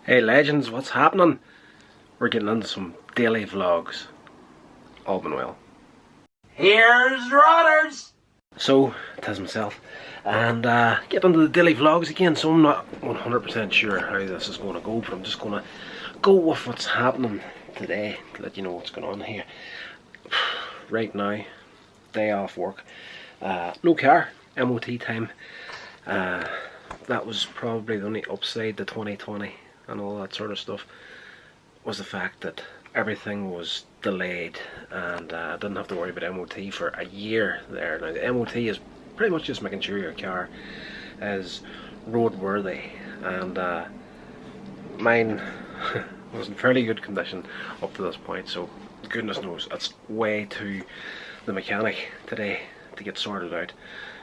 Hey legends, what's happening? We're getting into some daily vlogs. All been well. Here's Rodders! So, it is myself. And get into the daily vlogs again, so I'm not 100% sure how this is going to go, but I'm just going to go with what's happening today to let you know what's going on here. Right now, day off work. No car, MOT time. That was probably the only upside to 2020 and all that sort of stuff, was the fact that everything was delayed and I didn't have to worry about MOT for a year there. Now the MOT is pretty much just making sure your car is roadworthy, and mine was in fairly good condition up to this point, so goodness knows it's way to the mechanic today to get sorted out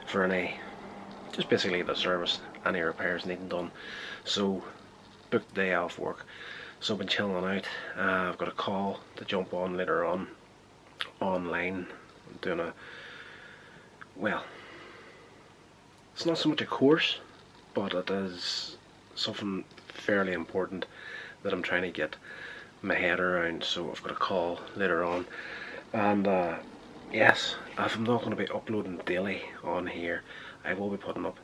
for any, just basically the service, any repairs needing done. So booked the day off work, so I've been chilling out. I've got a call to jump on later on online. I'm doing a, well, it's not so much a course, but it is something fairly important that I'm trying to get my head around, so I've got a call later on. And yes, if I'm not going to be uploading daily on here, I will be putting up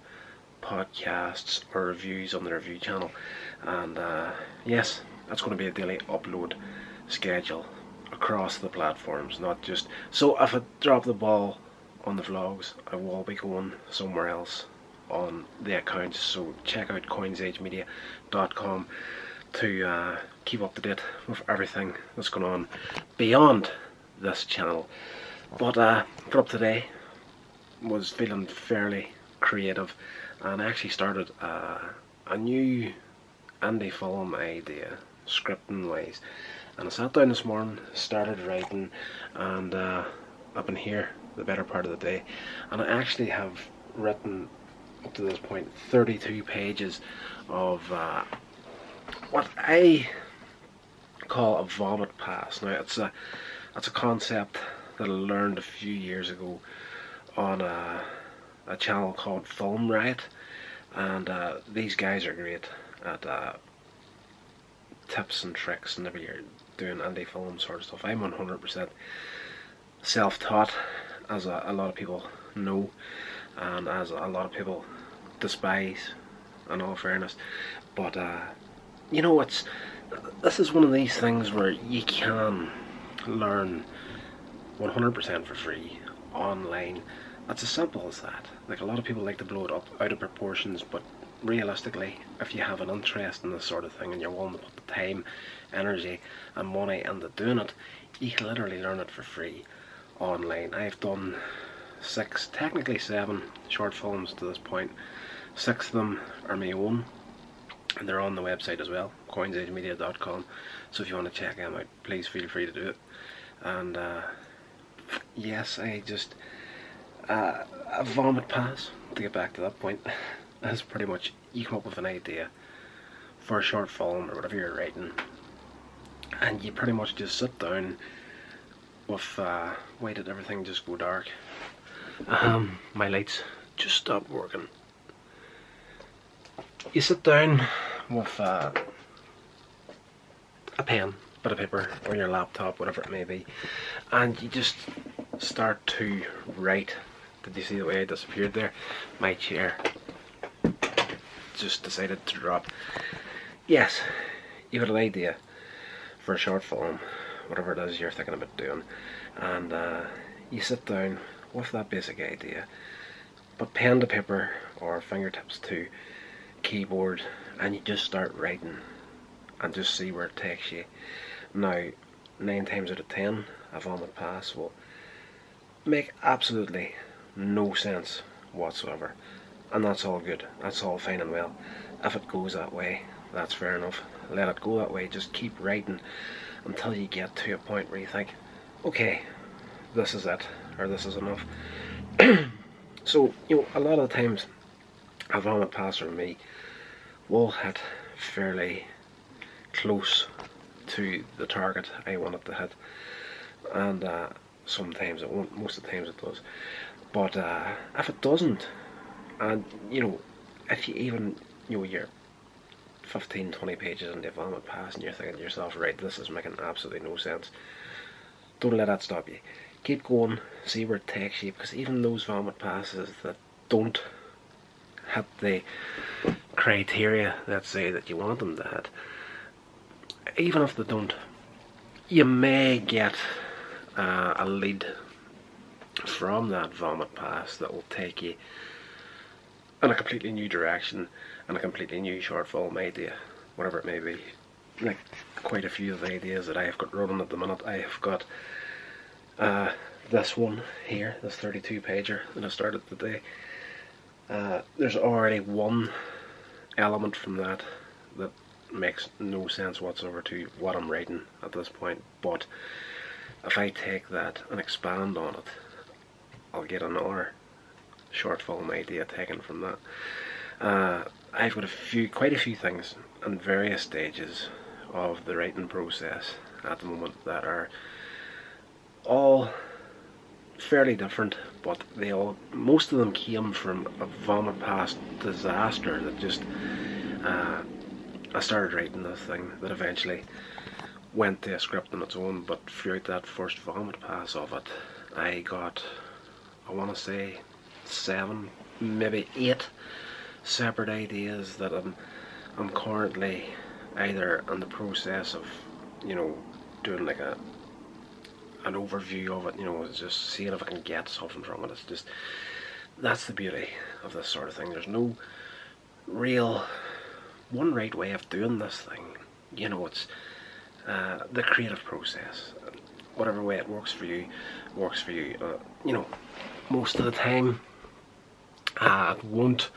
podcasts or reviews on the review channel, and yes, that's going to be a daily upload schedule across the platforms, not just, so if I drop the ball on the vlogs, I will be going somewhere else on the accounts, so check out coinsagemedia.com to keep up to date with everything that's going on beyond this channel. But got up today, was feeling fairly creative, and I actually started a new indie film idea, scripting wise, and I sat down this morning, started writing, and I've been here the better part of the day, and I actually have written up to this point 32 pages of what I call a vomit pass. Now it's a concept that I learned a few years ago on a channel called Film Riot, and these guys are great at tips and tricks whenever you're doing indie film sort of stuff. I'm 100% self-taught, as a lot of people know, and as a lot of people despise, in all fairness. But you know, this is one of these things where you can learn 100% for free online. It's as simple as that. Like, a lot of people like to blow it up out of proportions, but realistically, if you have an interest in this sort of thing and you're willing to put the time, energy and money into doing it, you can literally learn it for free online. I've done 6, technically 7 short films to this point. 6 of them are my own, and they're on the website as well, coinsagemedia.com, so if you want to check them out, please feel free to do it. And yes, I just a vomit pass, to get back to that point, is pretty much, you come up with an idea for a short film or whatever you're writing, and you pretty much just sit down with why did everything just go dark? My lights just stopped working. You sit down with a pen, bit of paper, or your laptop, whatever it may be, and you just start to write. Did you see the way I disappeared there? My chair just decided to drop. Yes, you've got an idea for a short film, whatever it is you're thinking about doing, and you sit down with that basic idea, but pen to paper or fingertips to keyboard, and you just start writing and just see where it takes you. Now, 9 times out of 10, a vomit pass will make absolutely no sense whatsoever, and that's all good, that's all fine and well. If it goes that way, that's fair enough, let it go that way. Just keep writing until you get to a point where you think, okay, this is it, or this is enough. So, you know, a lot of the times a vomit pass for me will hit fairly close to the target I want it to hit, and sometimes it won't, most of the times it does. But if it doesn't, and you know, if you even, you know, you're 15-20 pages into a vomit pass and you're thinking to yourself, right, this is making absolutely no sense, don't let that stop you. Keep going, see where it takes you, because even those vomit passes that don't hit the criteria, let's say, that you want them to hit, even if they don't, you may get a lead from that vomit pass that will take you in a completely new direction and a completely new short film idea, whatever it may be. Like quite a few of the ideas that I have got running at the minute. I have got this one here, this 32 pager that I started today. There's already one element from that that makes no sense whatsoever to what I'm writing at this point, but if I take that and expand on it, I'll get another short film idea taken from that. I've got quite a few things in various stages of the writing process at the moment that are all fairly different, but most of them came from a vomit pass disaster that just I started writing this thing that eventually went to a script on its own. But throughout that first vomit pass of it, I got, I want to say, 7, maybe 8 separate ideas that I'm currently either in the process of, doing like an overview of it, just seeing if I can get something from it. It's just, that's the beauty of this sort of thing. There's no real one right way of doing this thing. It's the creative process. Whatever way it works for you, works for you. Most of the time, it won't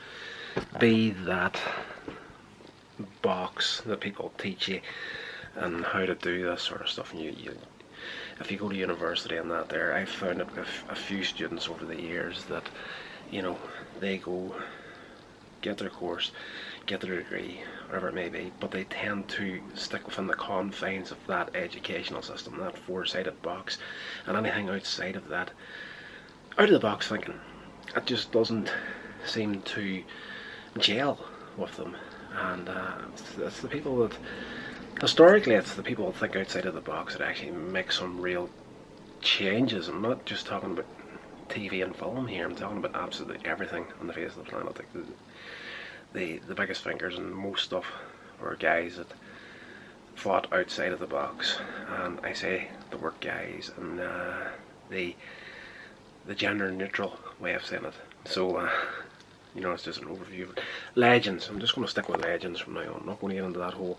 be that box that people teach you and how to do this sort of stuff. And if you go to university and that there, I've found that a few students over the years that, they go get their course, get their degree, whatever it may be, but they tend to stick within the confines of that educational system, that 4-sided box, and anything outside of that, out of the box thinking, it just doesn't seem to gel with them. And it's the people that, historically, it's the people that think outside of the box that actually make some real changes. I'm not just talking about TV and film here, I'm talking about absolutely everything on the face of the planet. Like the biggest thinkers and most stuff were guys that thought outside of the box. And I say the word guys and the gender neutral way of saying it. So it's just an overview of it. Legends, I'm just going to stick with legends from now on. I'm not going to get into that whole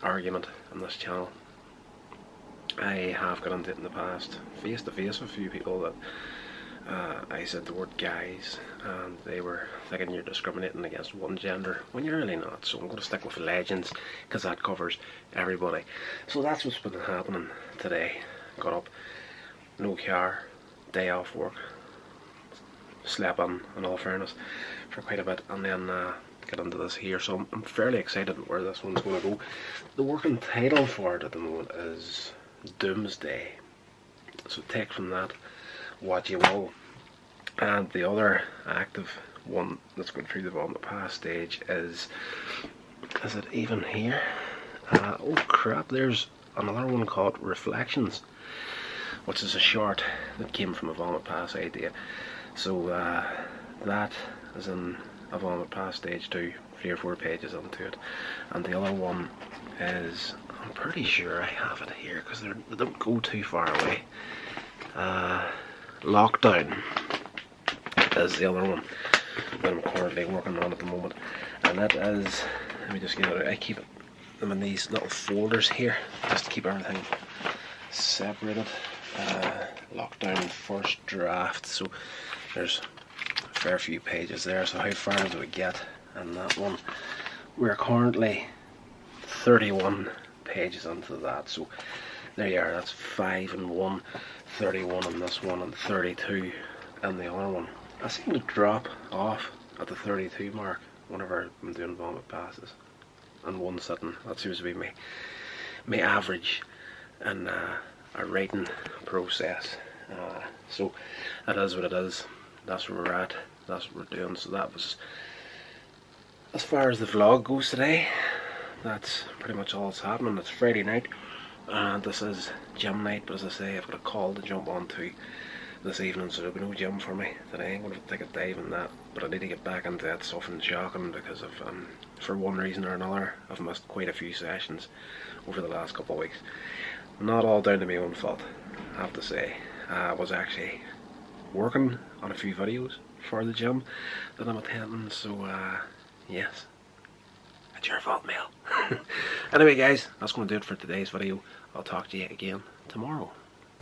argument on this channel. I have got into it in the past, face to face with a few people that I said the word guys and they were thinking you're discriminating against one gender when you're really not. So I'm going to stick with legends because that covers everybody. So that's what's been happening today. Got up, no car, day off work, slept in all fairness for quite a bit, and then get into this here. So I'm fairly excited where this one's going to go. The working title for it at the moment is Doomsday, so take from that what you will. And the other active one that's going through the vomit pass stage is it even here? Oh crap, there's another one called Reflections, which is a short that came from a vomit pass idea. So that is in a vomit pass stage 2, 3 or 4 pages into it. And the other one is, I'm pretty sure I have it here because they don't go too far away. Lockdown is the other one that I'm currently working on at the moment, and that is, let me just get it out. I keep them in these little folders here just to keep everything separated. Lockdown first draft, so there's a fair few pages there. So how far do we get in that one? We're currently 31 pages into that, so there you are. That's 5 in one, 31 in this one, and 32 in the other one. I seem to drop off at the 32 mark whenever I'm doing vomit passes in one sitting. That seems to be my average in a writing process. So it is what it is. That's where we're at. That's what we're doing. So that was as far as the vlog goes today. that's pretty much all that's happening. It's Friday night and this is gym night, but as I say, I've got a call to jump on to this evening, so there'll be no gym for me today. I'm going to take a dive in that, but I need to get back into that stuff and shocking because of for one reason or another I've missed quite a few sessions over the last couple of weeks. Not all down to my own fault, I have to say. I was actually working on a few videos for the gym that I'm attending, so yes, it's your fault, Mel. Anyway guys, that's going to do it for today's video. I'll talk to you again tomorrow.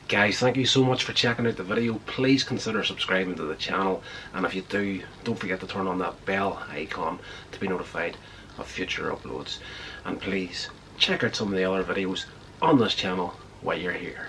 Guys, thank you so much for checking out the video. Please consider subscribing to the channel, and if you do, don't forget to turn on that bell icon to be notified of future uploads. And please check out some of the other videos on this channel while you're here.